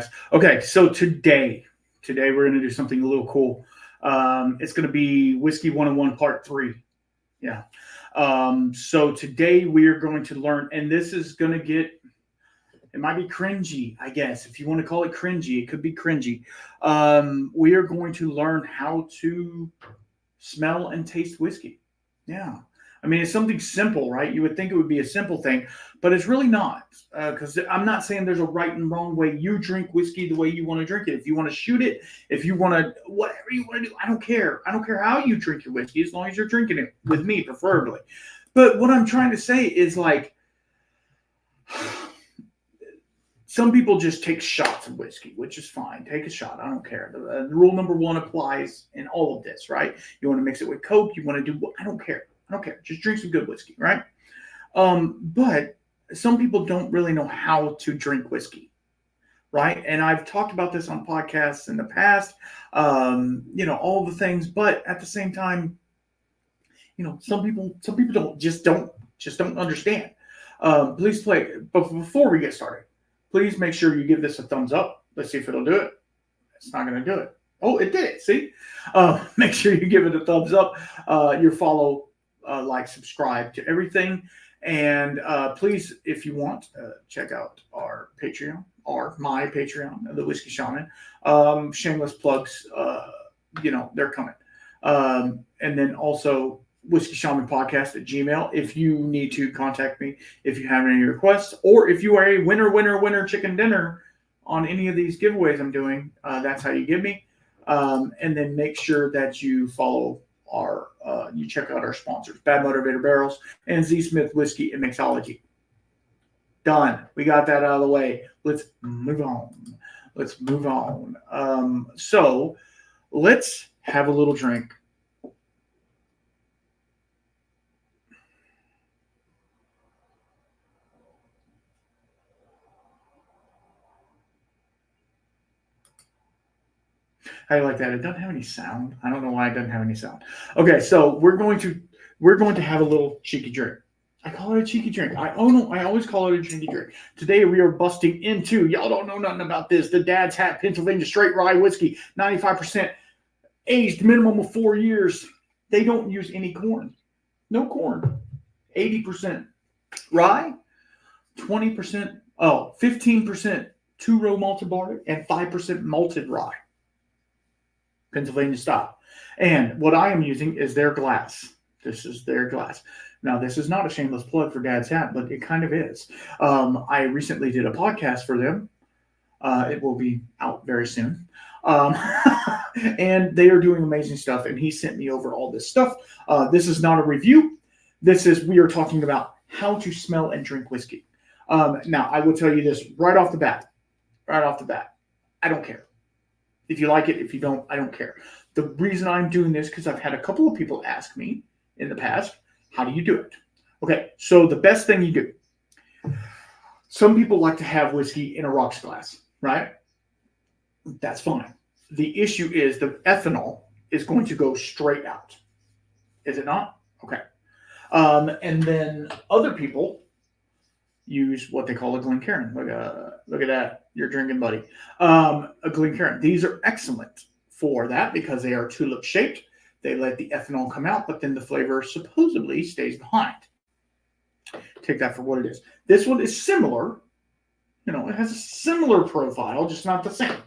podcast. Okay, so today we're going to do something a little cool. It's going to be Whiskey 101 Part 3. Yeah. So today we are going to learn, and this is going to get, it might be cringy, I guess. If you want to call it cringy, it could be cringy. We are going to learn how to smell and taste whiskey. Yeah. I mean, it's something simple, right? You would think it would be a simple thing, but it's really not. Because I'm not saying there's a right and wrong way. You drink whiskey the way you want to drink it. If you want to shoot it, if you want to, whatever you want to do, I don't care. I don't care how you drink your whiskey, as long as you're drinking it with me, preferably. But what I'm trying to say is, like, some people just take shots of whiskey, which is fine. Take a shot. I don't care. The rule number one applies in all of this, right? You want to mix it with Coke. You want to do what? I don't care. I don't care. Just drink some good whiskey, right? But some people don't really know how to drink whiskey, right? And I've talked about this on podcasts in the past, all the things. But at the same time, some people don't understand. Please play. But before we get started, please make sure you give this a thumbs up. Let's see if it'll do it. It's not going to do it. Oh, it did it. See? Make sure you give it a thumbs up. Your follow, like, subscribe to everything. And please, if you want, check out our Patreon, or my Patreon, the Whiskey Shaman. Shameless plugs, they're coming. And then also Whiskey Shaman Podcast at Gmail. If you need to contact me, if you have any requests, or if you are a winner chicken dinner on any of these giveaways I'm doing, that's how you give me. And then make sure that you follow you check out our sponsors, Bad Motivator Barrels and Z Smith Whiskey and Mixology. Done. We got that out of the way. Let's move on. So let's have a little drink. How do you like that? It doesn't have any sound. I don't know why it doesn't have any sound. Okay, so we're going to have a little cheeky drink. I call it a cheeky drink. I always call it a cheeky drink. Today we are busting into, y'all don't know nothing about this, the Dad's Hat Pennsylvania Straight Rye Whiskey, 95% aged, minimum of 4 years. They don't use any corn. No corn. 80% rye, 15% two-row malted barley, and 5% malted rye. Pennsylvania style. And what I am using is their glass. This is their glass. Now, this is not a shameless plug for Dad's Hat, but it kind of is. I recently did a podcast for them. It will be out very soon. And they are doing amazing stuff, and he sent me over all this stuff. This is not a review. We are talking about how to smell and drink whiskey. Now, I will tell you this right off the bat. I don't care. If you like it, if you don't, I don't care. The reason I'm doing this, because I've had a couple of people ask me in the past, how do you do it? Okay, so the best thing you do, some people like to have whiskey in a rocks glass, right? That's fine. The issue is the ethanol is going to go straight out. Is it not? Okay. And then other people use what they call a Glencairn. Look at that. You're drinking, buddy. A Glencairn. These are excellent for that because they are tulip shaped. They let the ethanol come out, but then the flavor supposedly stays behind. Take that for what it is. This one is similar. It has a similar profile, just not the same.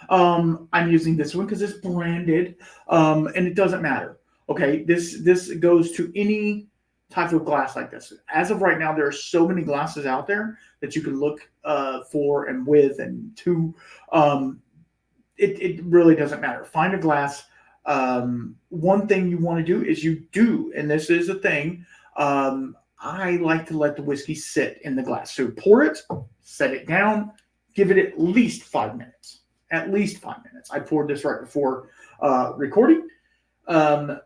I'm using this one because it's branded, and it doesn't matter. Okay, this goes to any type of glass like this. As of right now, there are so many glasses out there that you can look for and with and to. It really doesn't matter. Find a glass. One thing you want to do is and this is a thing, I like to let the whiskey sit in the glass. So pour it, set it down, give it at least 5 minutes. At least 5 minutes. I poured this right before recording. And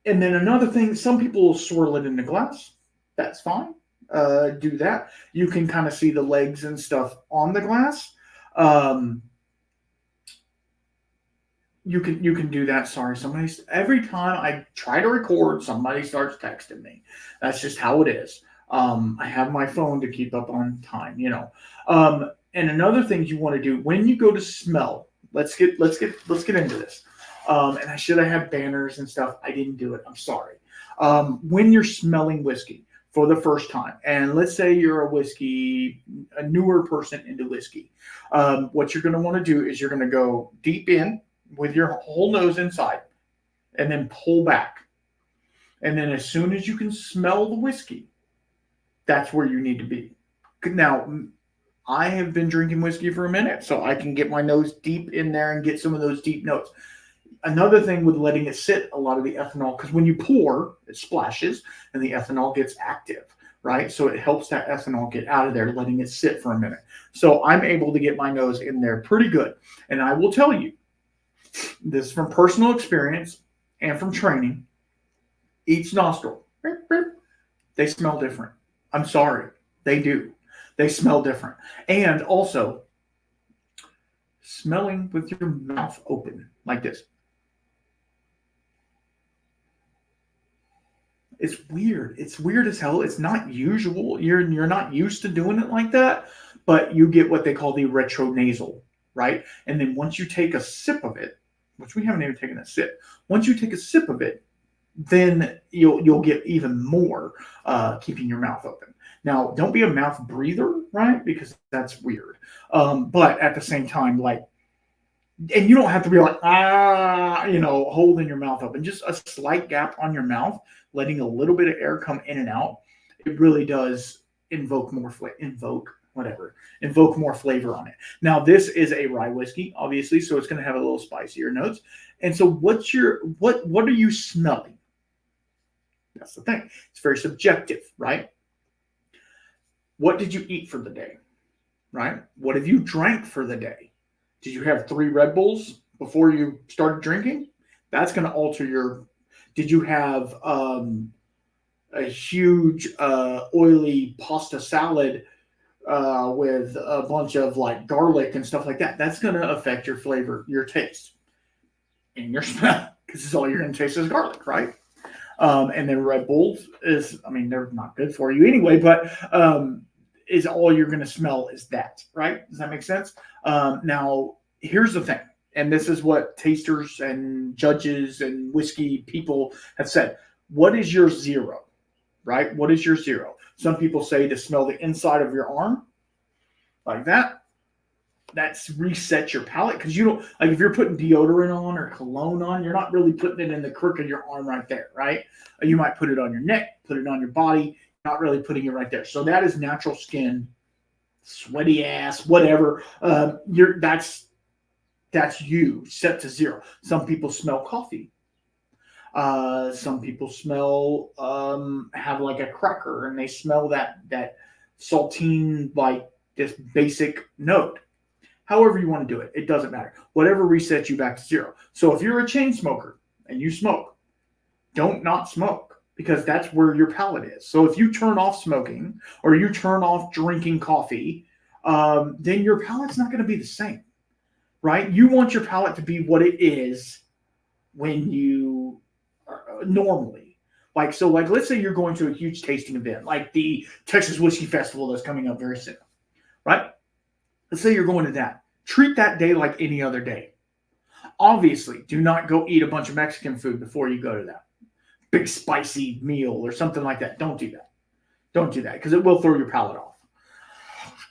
then another thing, some people will swirl it in the glass. That's fine. Do that. You can kind of see the legs and stuff on the glass. You can do that. Sorry, every time I try to record, somebody starts texting me. That's just how it is. I have my phone to keep up on time, And another thing you want to do when you go to smell, let's get into this. And I should have had banners and stuff. I didn't do it. I'm sorry. When you're smelling whiskey for the first time, and let's say you're a newer person into whiskey, what you're going to want to do is you're going to go deep in with your whole nose inside, and then pull back. And then as soon as you can smell the whiskey, that's where you need to be. Now, I have been drinking whiskey for a minute, so I can get my nose deep in there and get some of those deep notes. Another thing with letting it sit, a lot of the ethanol, because when you pour, it splashes and the ethanol gets active, right? So it helps that ethanol get out of there, letting it sit for a minute. So I'm able to get my nose in there pretty good. And I will tell you, this is from personal experience and from training, each nostril, they smell different. I'm sorry, they do. They smell different. And also, smelling with your mouth open like this. It's weird. It's weird as hell. It's not usual. You're not used to doing it like that, but you get what they call the retronasal, right? And then once you take a sip of it, which we haven't even taken a sip, once you take a sip of it, then you'll get even more keeping your mouth open. Now, don't be a mouth breather, right? Because that's weird. But at the same time, like, and you don't have to be like, holding your mouth open. Just a slight gap on your mouth, letting a little bit of air come in and out. It really does invoke more flavor on it. Now, this is a rye whiskey, obviously, so it's going to have a little spicier notes. And so what are you smelling? That's the thing. It's very subjective, right? What did you eat for the day, right? What have you drank for the day? Did you have 3 Red Bulls before you started drinking? That's going to alter your... Did you have a huge oily pasta salad with a bunch of like garlic and stuff like that? That's going to affect your flavor, your taste, and your smell, because it's all you're going to taste is garlic, right? And then Red Bulls they're not good for you anyway, but is all you're going to smell is that, right? Does that make sense? Now, here's the thing, and this is what tasters and judges and whiskey people have said. What is your zero, right? What is your zero? Some people say to smell the inside of your arm, like that. That's reset your palate, because you don't, like, if you're putting deodorant on or cologne on, you're not really putting it in the crook of your arm right there, right? You might put it on your neck, put it on your body, not really putting it right there. So that is natural skin, sweaty ass, whatever. That's you set to 0. Some people smell coffee. Some people smell have like a cracker, and they smell that saltine, like this basic note. However you want to do it, it doesn't matter. Whatever resets you back to 0. So if you're a chain smoker and you smoke, don't not smoke, because that's where your palate is. So if you turn off smoking or you turn off drinking coffee, then your palate's not going to be the same, right? You want your palate to be what it is when you normally. Like, let's say you're going to a huge tasting event, like the Texas Whiskey Festival that's coming up very soon, right? Let's say you're going to that. Treat that day like any other day. Obviously, do not go eat a bunch of Mexican food before you go to that big spicy meal or something like that. Don't do that. Don't do that, because it will throw your palate off.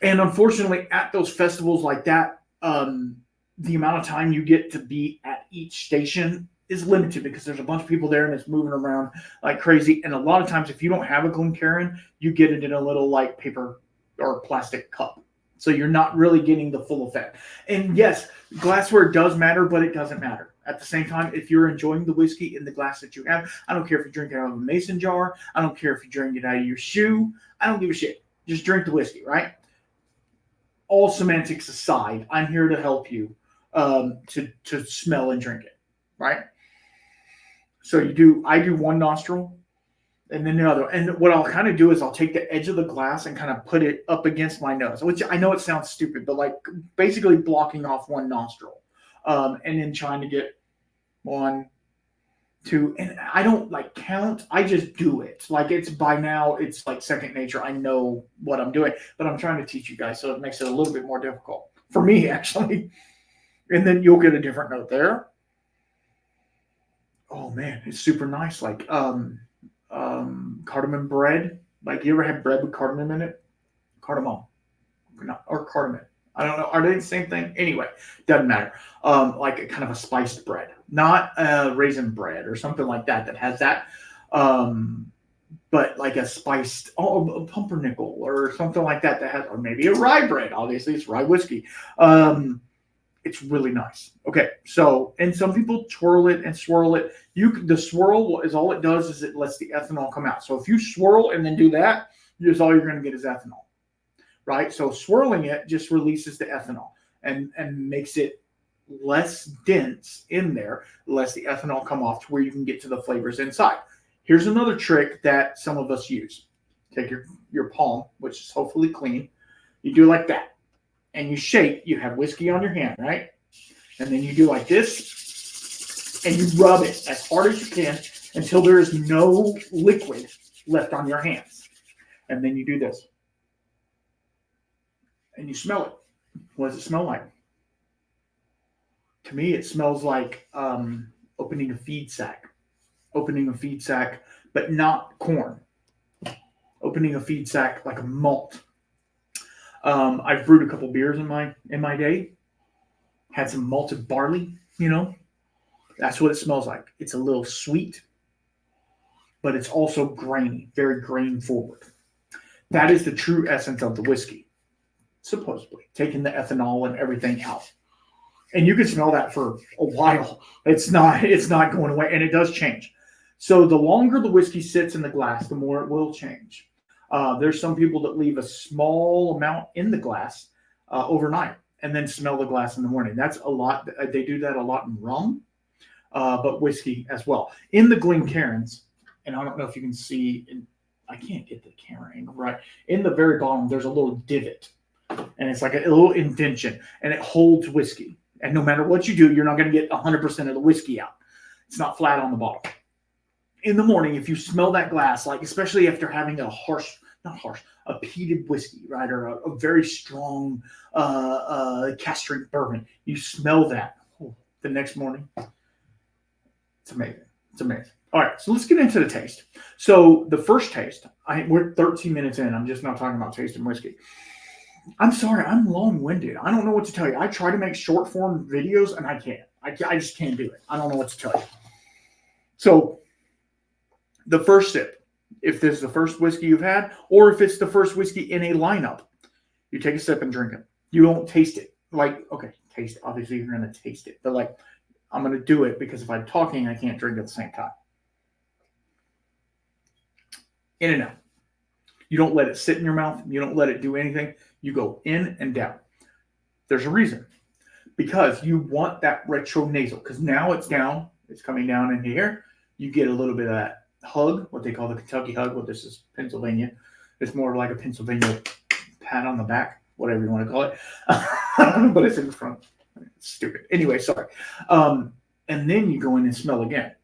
And unfortunately, at those festivals like that, the amount of time you get to be at each station is limited, because there's a bunch of people there and it's moving around like crazy. And a lot of times, if you don't have a Glencairn, you get it in a little like paper or plastic cup. So you're not really getting the full effect. And yes, glassware does matter, but it doesn't matter. At the same time, if you're enjoying the whiskey in the glass that you have, I don't care if you drink it out of a mason jar. I don't care if you drink it out of your shoe. I don't give a shit. Just drink the whiskey, right? All semantics aside, I'm here to help you to smell and drink it, right? So I do one nostril, and then the other. And what I'll kind of do is I'll take the edge of the glass and kind of put it up against my nose, which I know it sounds stupid, but like basically blocking off one nostril, and then trying to get 1, and I don't like count. I just do it. Like it's by now, it's like second nature. I know what I'm doing, but I'm trying to teach you guys, so it makes it a little bit more difficult for me, actually. And then you'll get a different note there. Oh man, it's super nice. Like cardamom bread. Like you ever had bread with cardamom in it? Cardamom, or cardamom. I don't know. Are they the same thing? Anyway, doesn't matter. Like a kind of a spiced bread, not raisin bread or something like that that has that. But like a spiced, a pumpernickel or something like that that has, or maybe a rye bread. Obviously, it's rye whiskey. It's really nice. Okay, so and some people twirl it and swirl it. The swirl is all it does is it lets the ethanol come out. So if you swirl and then do that, all you're going to get is ethanol. Right? So swirling it just releases the ethanol and makes it less dense in there, lets the ethanol come off to where you can get to the flavors inside. Here's another trick that some of us use. Take your palm, which is hopefully clean. You do like that. And you shake. You have whiskey on your hand, right? And then you do like this. And you rub it as hard as you can until there is no liquid left on your hands. And then you do this. And you smell it. What does it smell like? To me, it smells like opening a feed sack. Opening a feed sack, but not corn. Opening a feed sack like a malt. I've brewed a couple beers in my day. Had some malted barley, That's what it smells like. It's a little sweet, but it's also grainy, very grain forward. That is the true essence of the whiskey. Supposedly, taking the ethanol and everything out. And you can smell that for a while. It's not going away, and it does change. So the longer the whiskey sits in the glass, the more it will change. There's some people that leave a small amount in the glass overnight and then smell the glass in the morning. That's a lot. They do that a lot in rum, but whiskey as well. In the Glencairns, and I don't know if you can see, I can't get the camera angle right. In the very bottom, there's a little divot. And it's like a little indentation, and it holds whiskey. And no matter what you do, you're not going to get 100% of the whiskey out. It's not flat on the bottom. In the morning, if you smell that glass, like especially after having a peated whiskey, right, or a very strong cask strength bourbon, you smell that the next morning. It's amazing. It's amazing. All right, so let's get into the taste. So the first taste, we're 13 minutes in. I'm just not talking about tasting whiskey. I'm sorry, I'm long-winded. I don't know what to tell you. I try to make short-form videos, and I can't. I just can't do it. I don't know what to tell you. So, the first sip, if this is the first whiskey you've had, or if it's the first whiskey in a lineup, you take a sip and drink it. You don't taste it. Like, okay, taste it. Obviously, you're going to taste it. But, like, I'm going to do it because if I'm talking, I can't drink at the same time. In and out. You don't let it sit in your mouth. You don't let it do anything. You go in and down. There's a reason. Because you want that retronasal. Because now it's down. It's coming down in here. You get a little bit of that hug, what they call the Kentucky hug. Well, this is Pennsylvania. It's more like a Pennsylvania pat on the back, whatever you want to call it. But it's in the front. It's stupid. Anyway, sorry. And then you go in and smell again.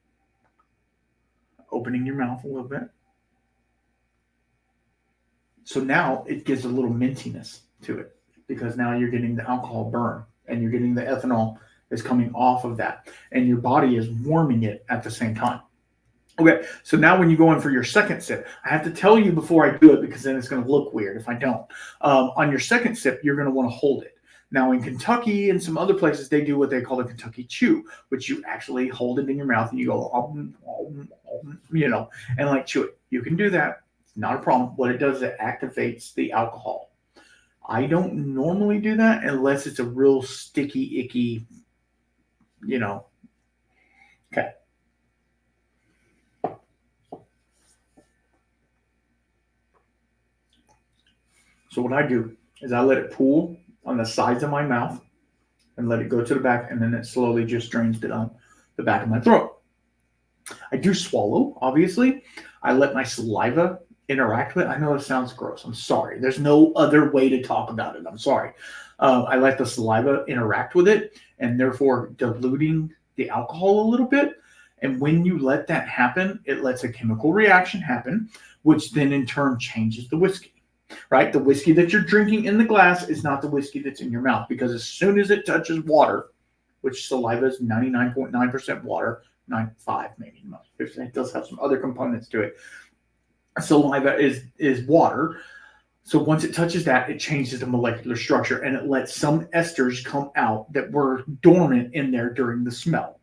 Opening your mouth a little bit. So now it gives a little mintiness to it because now you're getting the alcohol burn and you're getting the ethanol is coming off of that and your body is warming it at the same time. Okay, so now when you go in for your second sip, I have to tell you before I do it because then it's going to look weird if I don't. On your second sip, you're going to want to hold it. Now in Kentucky and some other places, they do what they call the Kentucky chew, which you actually hold it in your mouth and you go, and like chew it. You can do that. Not a problem. What it does is it activates the alcohol. I don't normally do that unless it's a real sticky, icky, Okay. So what I do is I let it pool on the sides of my mouth and let it go to the back, and then it slowly just drains it on the back of my throat. I do swallow, obviously. I let my saliva interact with it. I know it sounds gross. I'm sorry. There's no other way to talk about it. I'm sorry. I let the saliva interact with it and therefore diluting the alcohol a little bit. And when you let that happen, it lets a chemical reaction happen, which then in turn changes the whiskey, right? The whiskey that you're drinking in the glass is not the whiskey that's in your mouth, because as soon as it touches water, which saliva is 99.9% water, 95 maybe, it does have some other components to it. Saliva is water. So once it touches that, it changes the molecular structure, and it lets some esters come out that were dormant in there during the smell.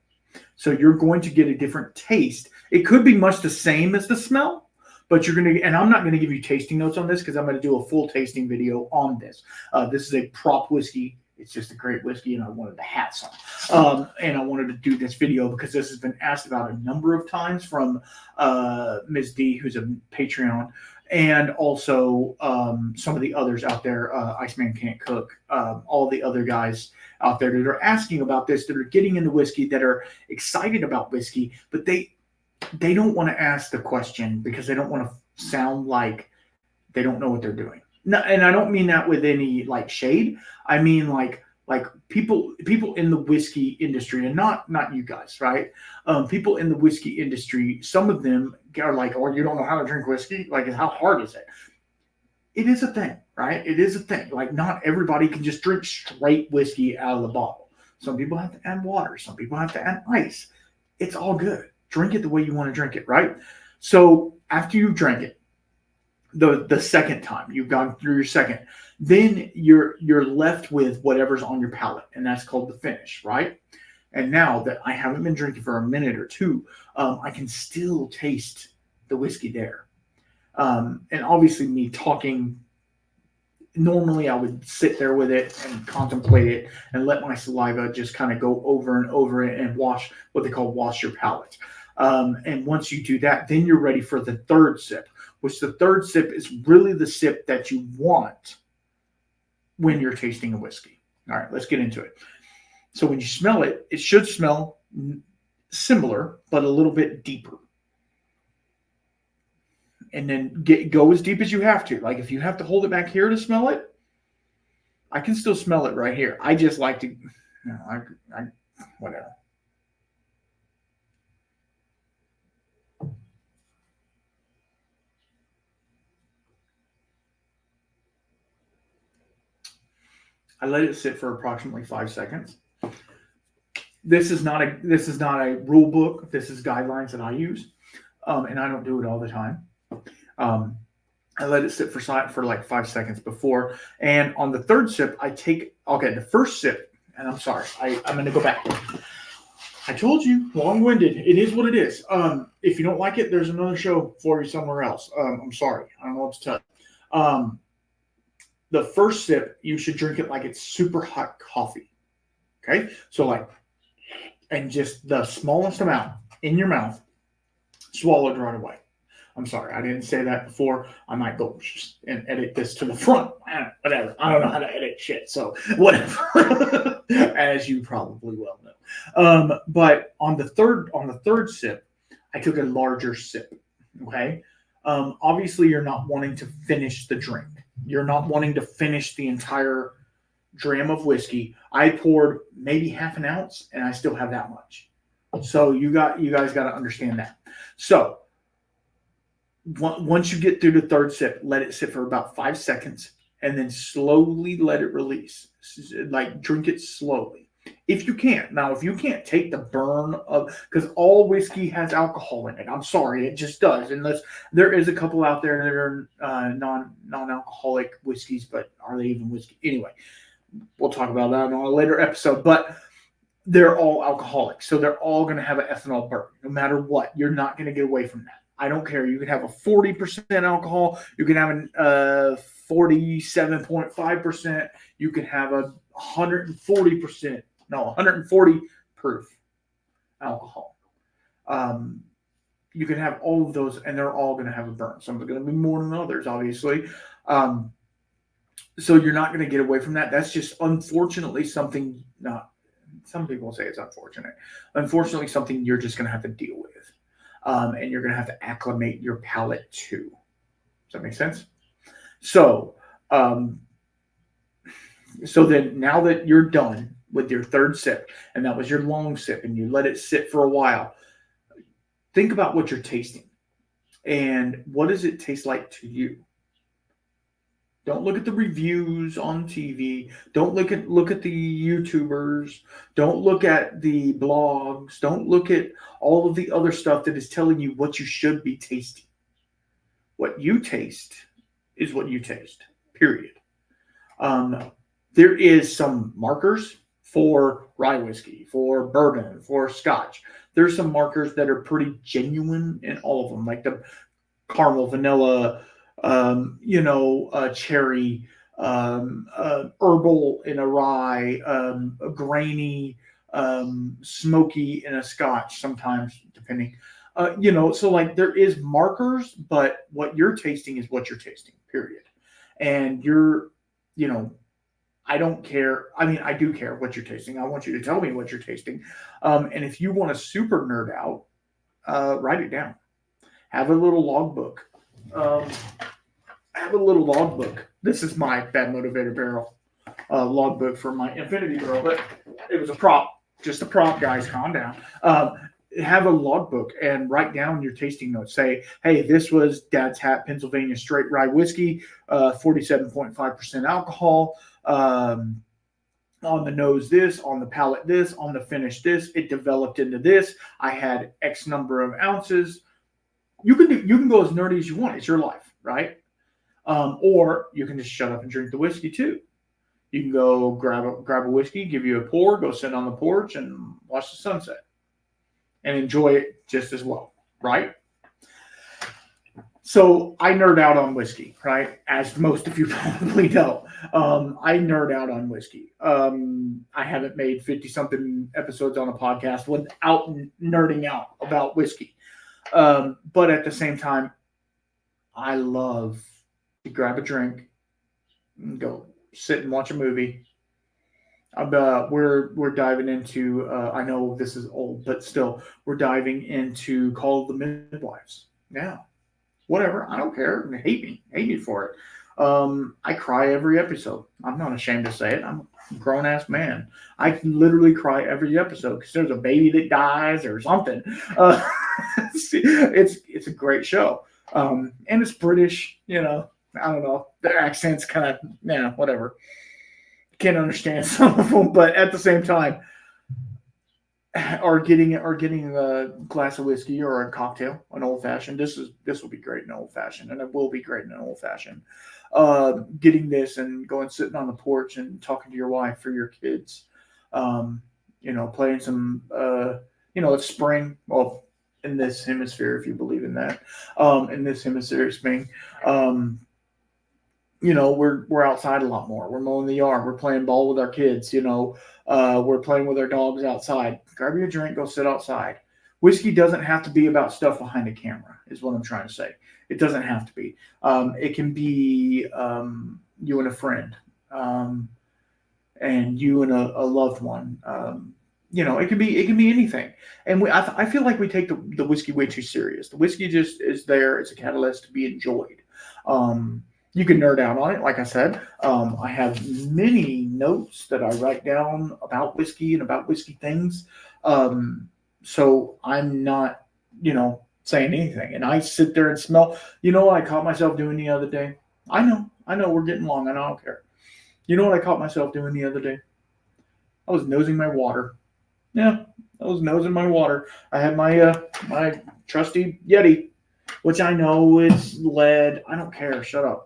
So you're going to get a different taste. It could be much the same as the smell, but you're going to, and I'm not going to give you tasting notes on this because I'm going to do a full tasting video on this. This is a prop whiskey. It's just a great whiskey, and I wanted to have some. And I wanted to do this video because this has been asked about a number of times from Ms. D, who's a Patreon, and also some of the others out there, Iceman Can't Cook, all the other guys out there that are asking about this, that are getting into whiskey, that are excited about whiskey, but they don't want to ask the question because they don't want to sound like they don't know what they're doing. No, and I don't mean that with any like shade. I mean like people in the whiskey industry, and not you guys, right? People in the whiskey industry, some of them are like, "Oh, you don't know how to drink whiskey? Like, how hard is it?" It is a thing, right? It is a thing. Like, not everybody can just drink straight whiskey out of the bottle. Some people have to add water. Some people have to add ice. It's all good. Drink it the way you want to drink it, right? So after you drank it, the second time you've gone through your second, then you're left with whatever's on your palate, and that's called the finish, right? And now that I haven't been drinking for a minute or two, I can still taste the whiskey there. And obviously me talking, normally I would sit there with it and contemplate it and let my saliva just kind of go over and over it and wash your palate. And once you do that, then you're ready for the third sip, which the third sip is really the sip that you want when you're tasting a whiskey. All right, let's get into it. So when you smell it, it should smell similar, but a little bit deeper. And then go as deep as you have to. Like if you have to hold it back here to smell it, I can still smell it right here. I just like to, whatever. I let it sit for approximately 5 seconds. This is not a rule book. This is guidelines that I use, and I don't do it all the time. I let it sit for like 5 seconds before, and on the third sip, the first sip, and I'm sorry, I'm going to go back. I told you, long-winded. It is what it is. If you don't like it, there's another show for you somewhere else. I'm sorry. I don't know what to tell you. The first sip, you should drink it like it's super hot coffee. Okay? So and just the smallest amount in your mouth, swallowed right away. I'm sorry, I didn't say that before. I might go and edit this to the front. Whatever. I don't know how to edit shit, so whatever. As you probably well know. But on the third sip, I took a larger sip. Okay. Obviously, you're not wanting to finish the drink. You're not wanting to finish the entire dram of whiskey. I poured maybe half an ounce, and I still have that much. So you guys got to understand that. So once you get through the third sip, let it sit for about 5 seconds, and then slowly let it release. Like drink it slowly. If you can't. Now, if you can't take the burn of, because all whiskey has alcohol in it. I'm sorry, it just does. Unless there is a couple out there that are non-alcoholic whiskeys, but are they even whiskey? Anyway, we'll talk about that on a later episode. But they're all alcoholic, so they're all going to have an ethanol burn. No matter what, you're not going to get away from that. I don't care. You can have a 40% alcohol. You can have a 47.5%. You can have a 140%. No, 140 proof alcohol. You can have all of those, and they're all going to have a burn. Some are going to be more than others, obviously. So you're not going to get away from that. That's just unfortunately something. Some people say it's unfortunate. Unfortunately, something you're just going to have to deal with. And you're going to have to acclimate your palate to. Does that make sense? So then now that you're done with your third sip, and that was your long sip, and you let it sit for a while, think about what you're tasting and what does it taste like to you. Don't look at the reviews on TV. Don't look at the YouTubers. Don't look at the blogs. Don't look at all of the other stuff that is telling you what you should be tasting. What you taste is what you taste. Period. There is some markers for rye whiskey, for bourbon, for scotch. There's some markers that are pretty genuine in all of them, like the caramel, vanilla, cherry, herbal in a rye, grainy, smoky in a scotch sometimes, depending. So like there is markers, but what you're tasting is what you're tasting, period. And you know, I don't care. I mean, I do care what you're tasting. I want you to tell me what you're tasting. And if you want to super nerd out, write it down. Have a little logbook. This is my Bad Motivator Barrel logbook for my Infinity Barrel, but it was a prop. Just a prop, guys. Calm down. Have a logbook and write down your tasting notes. Say, hey, this was Dad's Hat Pennsylvania Straight Rye Whiskey, 47.5% alcohol. On the nose this, on the palate this, on the finish this. It developed into this. I had X number of ounces. You can go as nerdy as you want. It's your life, right? Or you can just shut up and drink the whiskey too. You can go grab a whiskey, give you a pour, go sit on the porch and watch the sunset and enjoy it just as well, right? So I nerd out on whiskey, right? As most of you probably know. I nerd out on whiskey. I haven't made 50-something episodes on a podcast without nerding out about whiskey. But at the same time, I love to grab a drink and go sit and watch a movie. We're diving into, I know this is old, but still, we're diving into Call of the Midwives. Yeah. Whatever. I don't care. Hate me for it. I cry every episode. I'm not ashamed to say it. I'm a grown ass man. I literally cry every episode because there's a baby that dies or something. It's a great show. And it's British, I don't know. Their accents kind of, whatever. Can't understand some of them, but at the same time, or getting a glass of whiskey or a cocktail, an old fashioned. This will be great in old fashioned, and it will be great in an old fashioned. Getting this and going sitting on the porch and talking to your wife or your kids. Playing some. It's spring. Well, in this hemisphere, if you believe in that. In this hemisphere, spring. We're outside a lot more. We're mowing the yard. We're playing ball with our kids. We're playing with our dogs outside. Grab your drink, go sit outside. Whiskey doesn't have to be about stuff behind a camera, is what I'm trying to say. It doesn't have to be. It can be you and a friend, and you and a loved one. It can be anything. And I feel like we take the whiskey way too serious. The whiskey just is there. It's a catalyst to be enjoyed. You can nerd out on it, like I said. I have many notes that I write down about whiskey and about whiskey things. So I'm not, saying anything. And I sit there and smell. You know what I caught myself doing the other day? I know we're getting long and I don't care. You know what I caught myself doing the other day? I was nosing my water. Yeah, I was nosing my water. I had my my trusty Yeti, which I know it's lead. I don't care. Shut up.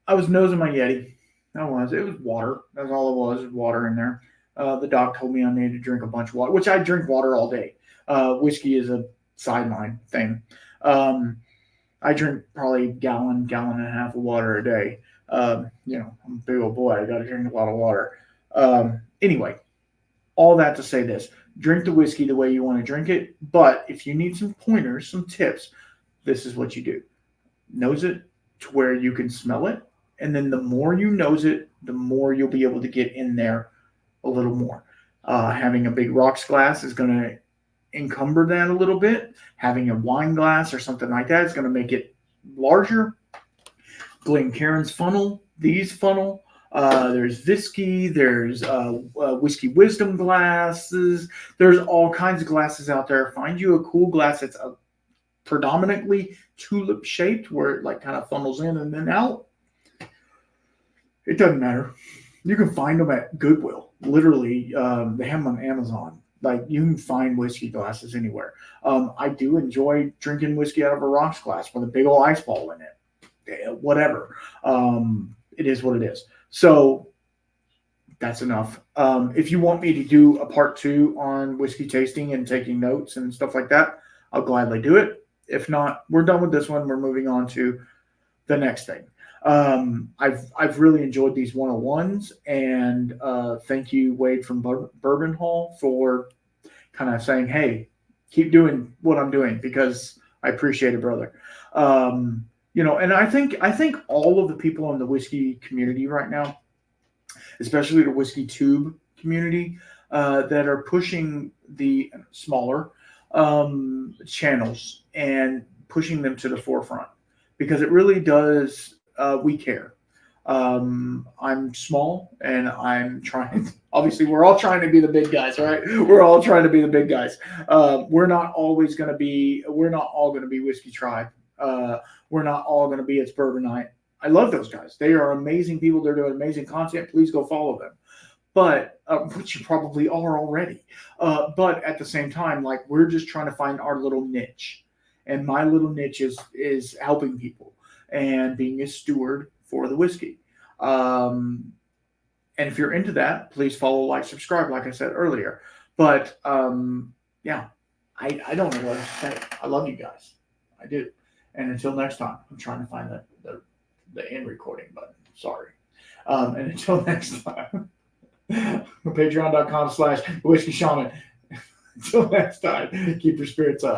I was nosing my Yeti. It was water. That's all it was water in there. The doc told me I needed to drink a bunch of water, which I drink water all day. Whiskey is a sideline thing. I drink probably a gallon and a half of water a day. I'm a big old boy. I got to drink a lot of water. Anyway, all that to say this. Drink the whiskey the way you want to drink it. But if you need some pointers, some tips, this is what you do. Nose it to where you can smell it. And then the more you nose it, the more you'll be able to get in there a little more. Having a big rocks glass is going to encumber that a little bit. Having a wine glass or something like that is going to make it larger. Glencairn's funnel, these funnel. There's whiskey. There's whiskey wisdom glasses. There's all kinds of glasses out there. Find you a cool glass that's predominantly tulip shaped, where it like kind of funnels in and then out. It doesn't matter. You can find them at Goodwill. Literally, they have them on Amazon. Like you can find whiskey glasses anywhere. I do enjoy drinking whiskey out of a rocks glass with a big old ice ball in it. Whatever. It is what it is. So that's enough. If you want me to do a part 2 on whiskey tasting and taking notes and stuff like that, I'll gladly do it. If not, we're done with this one. We're moving on to the next thing. I've really enjoyed these 101s, and thank you, Wade from Bourbon Hall, for kind of saying, "Hey, keep doing what I'm doing," because I appreciate it, brother. And I think all of the people in the whiskey community right now, especially the whiskey tube community, that are pushing the smaller channels and pushing them to the forefront, because it really does. We care. I'm small and I'm trying. Obviously, we're all trying to be the big guys, right? We're all trying to be the big guys. We're not all going to be Whiskey Tribe. We're not all going to be It's Bourbon Night. I love those guys. They are amazing people. They're doing amazing content. Please go follow them. But which you probably are already. But at the same time, like, we're just trying to find our little niche, and my little niche is helping people and being a steward for the whiskey. And if you're into that, please follow, like, subscribe, like I said earlier. But yeah, I don't know what to say. I love you guys. I do. And until next time, I'm trying to find the end recording button. Sorry. And until next time, patreon.com/whiskey shaman. Until next time, keep your spirits up.